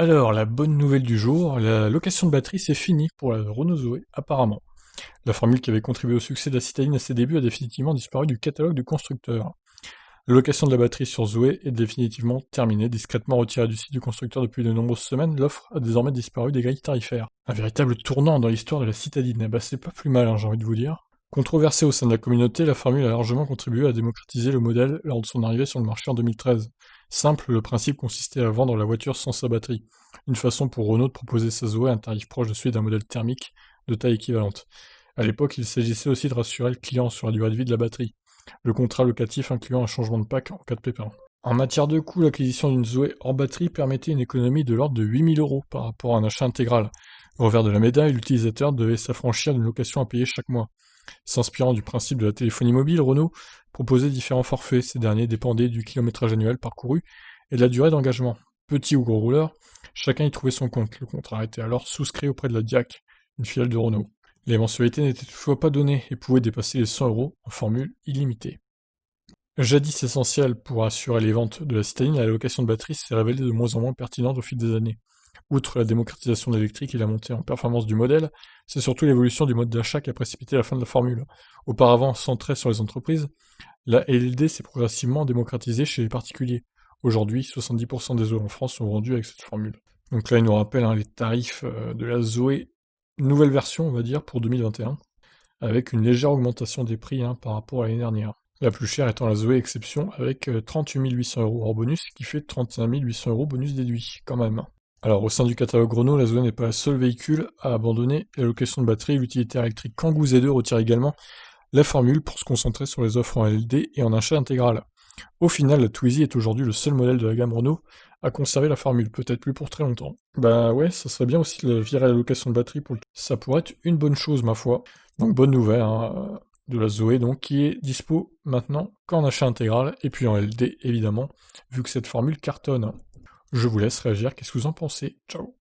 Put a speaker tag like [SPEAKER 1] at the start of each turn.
[SPEAKER 1] Alors, la bonne nouvelle du jour, la location de batterie c'est fini pour la Renault Zoé, apparemment. La formule qui avait contribué au succès de la citadine à ses débuts a définitivement disparu du catalogue du constructeur. La location de la batterie sur Zoé est définitivement terminée, discrètement retirée du site du constructeur depuis de nombreuses semaines, l'offre a désormais disparu des grilles tarifaires. Un véritable tournant dans l'histoire de la citadine, eh ben, c'est pas plus mal, hein, j'ai envie de vous dire. Controversée au sein de la communauté, la formule a largement contribué à démocratiser le modèle lors de son arrivée sur le marché en 2013. Simple, le principe consistait à vendre la voiture sans sa batterie. Une façon pour Renault de proposer sa Zoé à un tarif proche de celui d'un modèle thermique de taille équivalente. À l'époque, il s'agissait aussi de rassurer le client sur la durée de vie de la batterie, le contrat locatif incluant un changement de pack en cas de pépin. En matière de coût, l'acquisition d'une Zoé hors batterie permettait une économie de l'ordre de 8 000 € par rapport à un achat intégral. Au revers de la médaille, l'utilisateur devait s'affranchir d'une location à payer chaque mois. S'inspirant du principe de la téléphonie mobile, Renault proposait différents forfaits. Ces derniers dépendaient du kilométrage annuel parcouru et de la durée d'engagement. Petit ou gros rouleur, chacun y trouvait son compte. Le contrat était alors souscrit auprès de la DIAC, une filiale de Renault. Les mensualités n'étaient toutefois pas données et pouvaient dépasser les 100 € en formule illimitée. Jadis essentielle pour assurer les ventes de la citadine, la location de batterie s'est révélée de moins en moins pertinente au fil des années. Outre la démocratisation de l'électrique et la montée en performance du modèle, c'est surtout l'évolution du mode d'achat qui a précipité la fin de la formule. Auparavant centrée sur les entreprises, la LLD s'est progressivement démocratisée chez les particuliers. Aujourd'hui, 70% des Zoé en France sont vendus avec cette formule. Donc là, il nous rappelle, hein, les tarifs de la Zoé, nouvelle version, on va dire, pour 2021, avec une légère augmentation des prix, hein, par rapport à l'année dernière. La plus chère étant la Zoé Exception avec 38 800 € hors bonus, ce qui fait 35 800 € bonus déduit, quand même. Alors, au sein du catalogue Renault, la Zoé n'est pas le seul véhicule à abandonner la location de batterie. L'utilitaire électrique Kangoo Z2 retire également la formule pour se concentrer sur les offres en LD et en achat intégral. Au final, la Twizy est aujourd'hui le seul modèle de la gamme Renault à conserver la formule, peut-être plus pour très longtemps. Bah ouais, ça serait bien aussi de virer la location de batterie pour le... Ça pourrait être une bonne chose, ma foi. Donc bonne nouvelle, hein, de la Zoé, donc, qui est dispo maintenant qu'en achat intégral, et puis en LD, évidemment, vu que cette formule cartonne. Je vous laisse réagir, qu'est-ce que vous en pensez? Ciao.